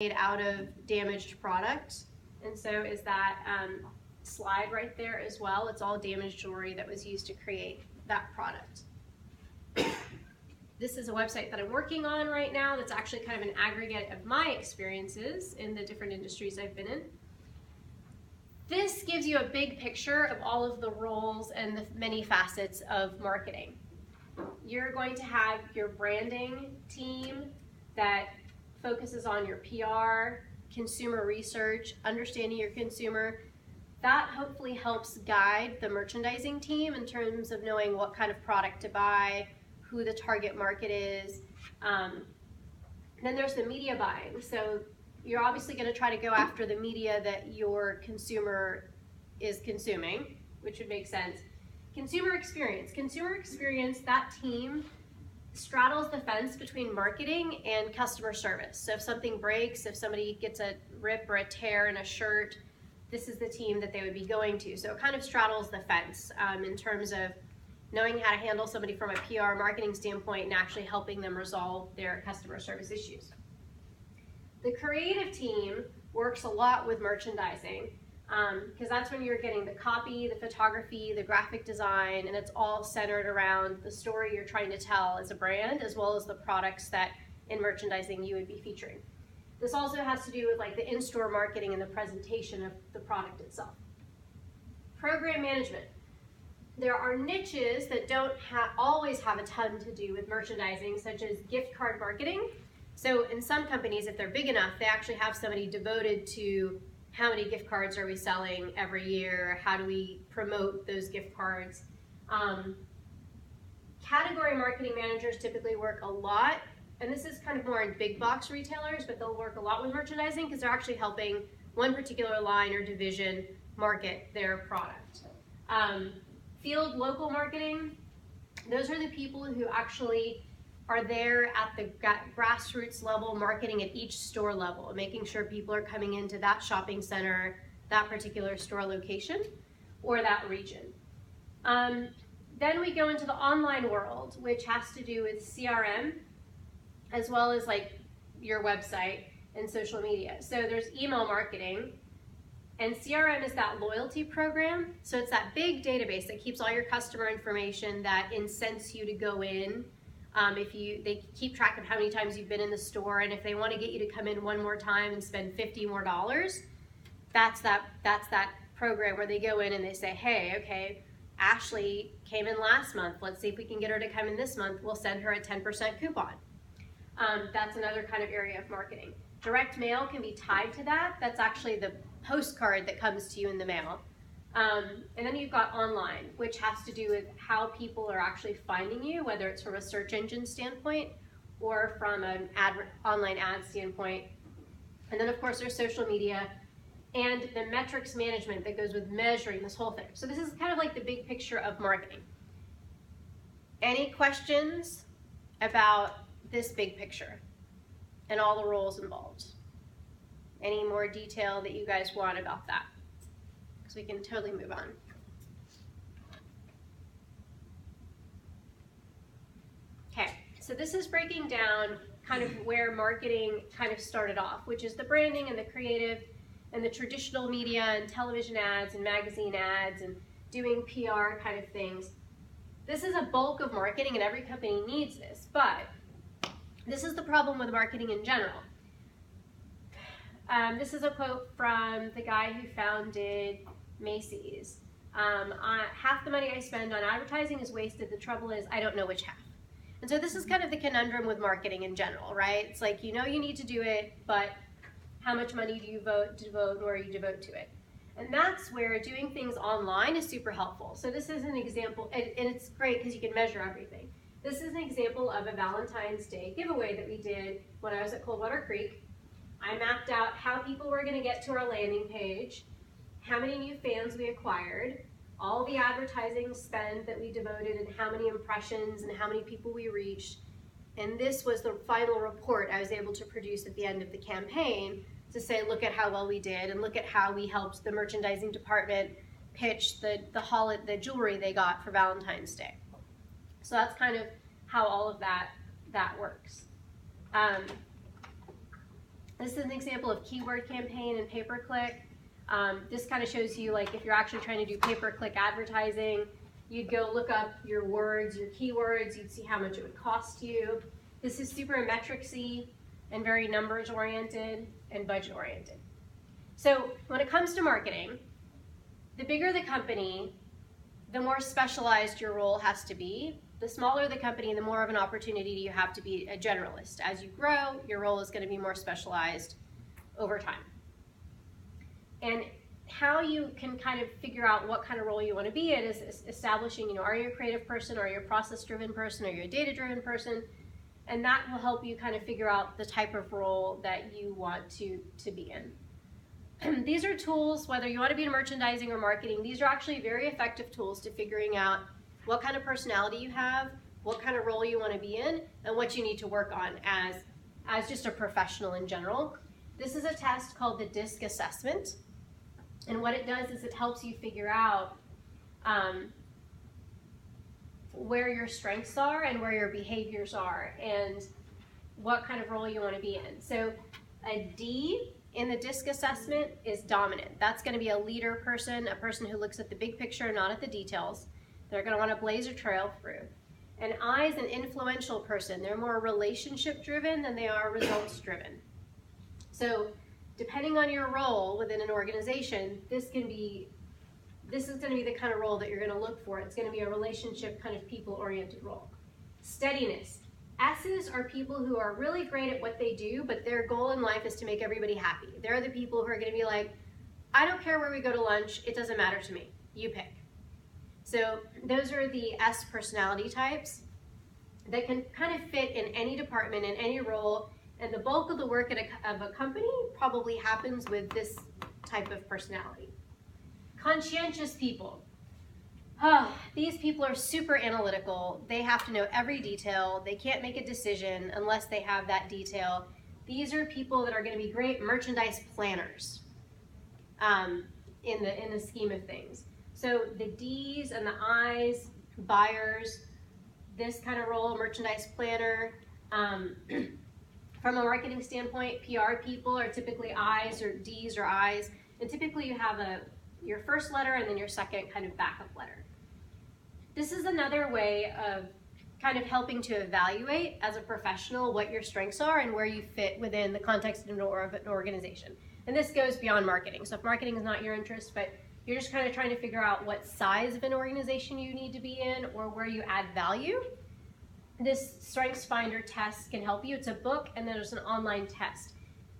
made out of damaged product. And so is that slide right there as well. It's all damaged jewelry that was used to create that product. This is a website that I'm working on right now that's actually kind of an aggregate of my experiences in the different industries I've been in. This gives you a big picture of all of the roles and the many facets of marketing. You're going to have your branding team that focuses on your PR, consumer research, understanding your consumer. That hopefully helps guide the merchandising team in terms of knowing what kind of product to buy, who the target market is. Then there's the media buying. So you're obviously going to try to go after the media that your consumer is consuming, which would make sense. Consumer experience, that team straddles the fence between marketing and customer service. So if something breaks, if somebody gets a rip or a tear in a shirt, this is the team that they would be going to. So it kind of straddles the fence in terms of knowing how to handle somebody from a PR marketing standpoint and actually helping them resolve their customer service issues. The creative team works a lot with merchandising because that's when you're getting the copy, the photography, the graphic design, and it's all centered around the story you're trying to tell as a brand, as well as the products that in merchandising you would be featuring. This also has to do with like the in-store marketing and the presentation of the product itself. Program management. There are niches that don't always have a ton to do with merchandising, such as gift card marketing. So in some companies, if they're big enough, they actually have somebody devoted to how many gift cards are we selling every year, how do we promote those gift cards. Category marketing managers typically work a lot, and this is kind of more in big box retailers, but they'll work a lot with merchandising because they're actually helping one particular line or division market their product. Field local marketing, those are the people who actually are there at the grassroots level, marketing at each store level, making sure people are coming into that shopping center, that particular store location, or that region. Then we go into the online world, which has to do with CRM, as well as like your website and social media. So there's email marketing, and CRM is that loyalty program. So it's that big database that keeps all your customer information that incents you to go in. They keep track of how many times you've been in the store, and if they want to get you to come in one more time and spend $50 more, that's that program where they go in and they say, hey, okay, Ashley came in last month. Let's see if we can get her to come in this month. We'll send her a 10% coupon. That's another kind of area of marketing. Direct mail can be tied to that. That's actually the postcard that comes to you in the mail. And then you've got online, which has to do with how people are actually finding you, whether it's from a search engine standpoint or from an online ad standpoint. And then of course there's social media and the metrics management that goes with measuring this whole thing. So this is kind of like the big picture of marketing. Any questions about this big picture and all the roles involved? Any more detail that you guys want about that? Because we can totally move on. Okay, so this is breaking down kind of where marketing kind of started off, which is the branding and the creative and the traditional media and television ads and magazine ads and doing PR kind of things. This is a bulk of marketing and every company needs this, but this is the problem with marketing in general. This is a quote from the guy who founded Macy's. Half the money I spend on advertising is wasted. The trouble is I don't know which half. And so this is kind of the conundrum with marketing in general, right? It's like, you know you need to do it, but how much money do you devote or you devote to it? And that's where doing things online is super helpful. So this is an example, and it's great because you can measure everything. This is an example of a Valentine's Day giveaway that we did when I was at Coldwater Creek. I mapped out how people were going to get to our landing page, how many new fans we acquired, all the advertising spend that we devoted, and how many impressions and how many people we reached. And this was the final report I was able to produce at the end of the campaign to say, look at how well we did, and look at how we helped the merchandising department pitch the jewelry they got for Valentine's Day. So that's kind of how all of that works. This is an example of keyword campaign and pay-per-click. This kind of shows you, like, if you're actually trying to do pay-per-click advertising, you'd go look up your words, your keywords, you'd see how much it would cost you. This is super metricsy and very numbers oriented and budget oriented. So when it comes to marketing, the bigger the company, the more specialized your role has to be. The smaller the company, the more of an opportunity you have to be a generalist. As you grow, your role is going to be more specialized over time. And how you can kind of figure out what kind of role you want to be in is establishing, are you a creative person, are you a process-driven person, are you a data-driven person? And that will help you kind of figure out the type of role that you want to be in. These are tools, whether you want to be in merchandising or marketing, these are actually very effective tools to figuring out what kind of personality you have, what kind of role you want to be in, and what you need to work on as just a professional in general. This is a test called the DISC assessment. And what it does is it helps you figure out where your strengths are and where your behaviors are and what kind of role you want to be in. So a D in the DISC assessment is dominant. That's going to be a leader person, a person who looks at the big picture, not at the details. They're going to want to blaze a trail through. An I is an influential person. They're more relationship driven than they are results driven. So depending on your role within an organization, this is going to be the kind of role that you're going to look for. It's going to be a relationship kind of people-oriented role. Steadiness. S's are people who are really great at what they do, but their goal in life is to make everybody happy. They're the people who are going to be like, I don't care where we go to lunch, it doesn't matter to me. You pick. So those are the S personality types that can kind of fit in any department, in any role, and the bulk of the work of a company probably happens with this type of personality. Conscientious people. These people are super analytical. They have to know every detail. They can't make a decision unless they have that detail. These are people that are going to be great merchandise planners in the scheme of things. So the D's and the I's, buyers, this kind of role, merchandise planner. From a marketing standpoint, PR people are typically I's or D's or I's, and typically you have your first letter and then your second kind of backup letter. This is another way of kind of helping to evaluate as a professional what your strengths are and where you fit within the context of an organization. And this goes beyond marketing. So if marketing is not your interest, but you're just kind of trying to figure out what size of an organization you need to be in or where you add value, this Strengths Finder test can help you. It's a book and then there's an online test.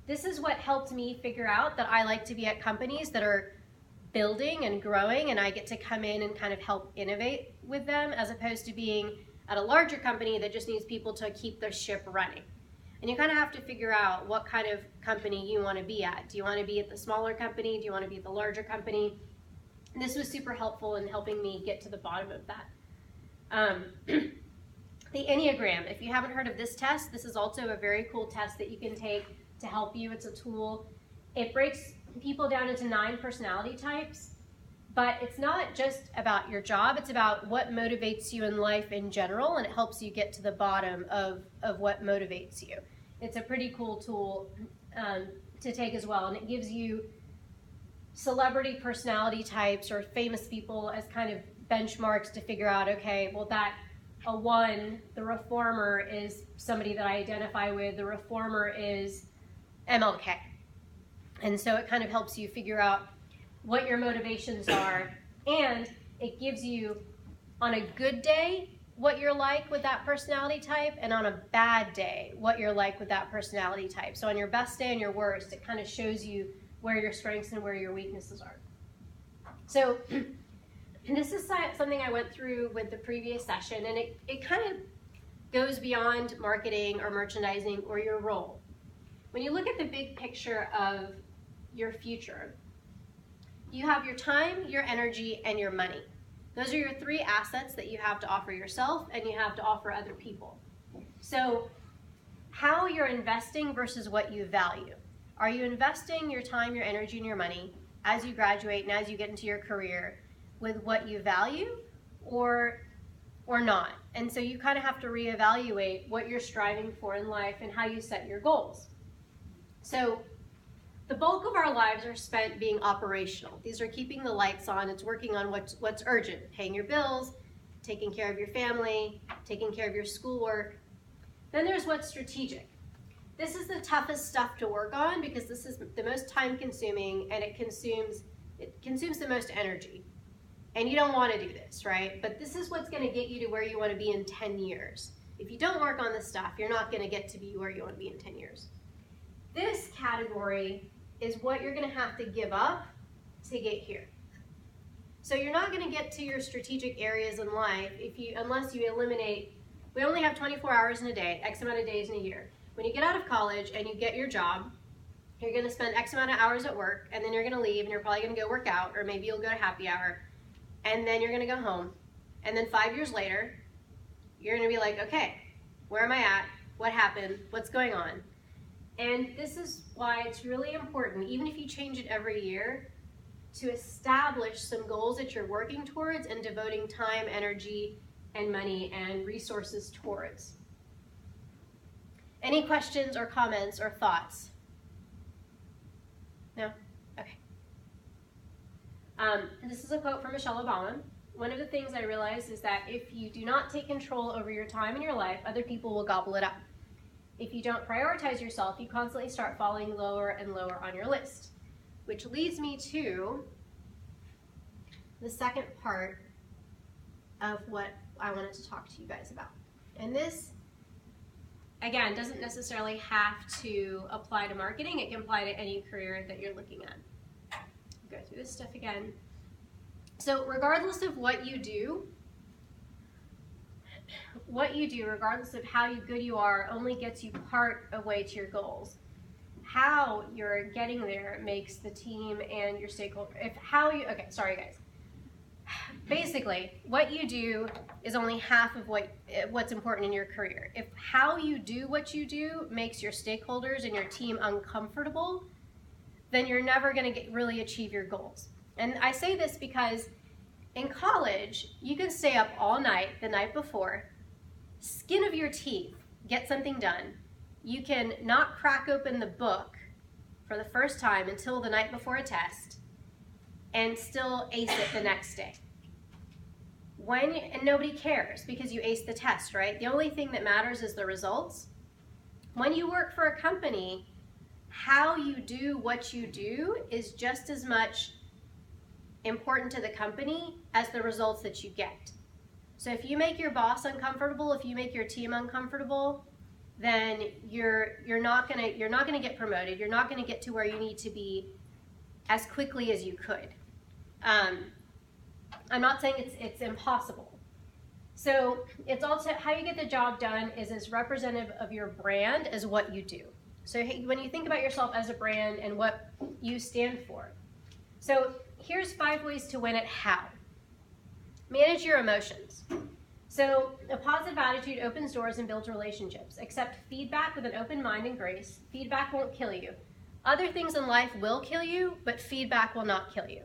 This is what helped me figure out that I like to be at companies that are building and growing, and I get to come in and kind of help innovate with them, as opposed to being at a larger company that just needs people to keep the ship running. And you kind of have to figure out what kind of company you want to be at. Do you want to be at the smaller company? Do you want to be at the larger company? And this was super helpful in helping me get to the bottom of that. The Enneagram, if you haven't heard of this test, this is also a very cool test that you can take to help you. It's a tool. It breaks people down into 9 personality types, but it's not just about your job, it's about what motivates you in life in general, and it helps you get to the bottom of what motivates you. It's a pretty cool tool to take as well, and it gives you celebrity personality types or famous people as kind of benchmarks to figure out, okay, well a 1, the reformer is somebody that I identify with, the reformer is MLK. And so it kind of helps you figure out what your motivations are, and it gives you, on a good day, what you're like with that personality type, and on a bad day, what you're like with that personality type. So on your best day and your worst, it kind of shows you where your strengths and where your weaknesses are. So this is something I went through with the previous session, and it kind of goes beyond marketing or merchandising or your role. When you look at the big picture of your future, you have your time, your energy, and your money. Those are your 3 assets that you have to offer yourself and you have to offer other people. So how you're investing versus what you value. Are you investing your time, your energy, and your money as you graduate and as you get into your career with what you value or not? And so you kind of have to reevaluate what you're striving for in life and how you set your goals. So the bulk of our lives are spent being operational. These are keeping the lights on. It's working on what's urgent, paying your bills, taking care of your family, taking care of your schoolwork. Then there's what's strategic. This is the toughest stuff to work on because this is the most time consuming and it consumes the most energy. And you don't want to do this, right? But this is what's going to get you to where you want to be in 10 years. If you don't work on this stuff, you're not going to get to be where you want to be in 10 years. This category is what you're going to have to give up to get here. So you're not going to get to your strategic areas in life unless you eliminate, we only have 24 hours in a day, X amount of days in a year. When you get out of college and you get your job, you're going to spend X amount of hours at work, and then you're going to leave and you're probably going to go work out, or maybe you'll go to happy hour, and then you're going to go home. And then 5 years later, you're going to be like, okay, where am I at? What happened? What's going on? And this is why it's really important, even if you change it every year, to establish some goals that you're working towards and devoting time, energy, and money and resources towards. Any questions or comments or thoughts? No? Okay. This is a quote from Michelle Obama. One of the things I realized is that if you do not take control over your time and your life, other people will gobble it up. If you don't prioritize yourself, you constantly start falling lower and lower on your list. Which leads me to the second part of what I wanted to talk to you guys about. And this, again, doesn't necessarily have to apply to marketing. It can apply to any career that you're looking at. Go through this stuff again. So regardless of what you do, regardless of how good you are, only gets you part of way to your goals. How you're getting there makes the team and your stakeholder, Basically, what you do is only half of what's important in your career. If how you do what you do makes your stakeholders and your team uncomfortable, then you're never going to really achieve your goals. And I say this because in college, you can stay up all night the night before, skin of your teeth, get something done. You can not crack open the book for the first time until the night before a test and still ace it the next day. And nobody cares because you aced the test, right? The only thing that matters is the results. When you work for a company, how you do what you do is just as much important to the company as the results that you get. So if you make your boss uncomfortable, if you make your team uncomfortable, then you're not gonna get promoted. You're not gonna get to where you need to be as quickly as you could. I'm not saying it's impossible. So it's also how you get the job done is as representative of your brand as what you do. So when you think about yourself as a brand and what you stand for. So here's 5 ways to win at how. Manage your emotions. So a positive attitude opens doors and builds relationships. Accept feedback with an open mind and grace. Feedback won't kill you. Other things in life will kill you, but feedback will not kill you.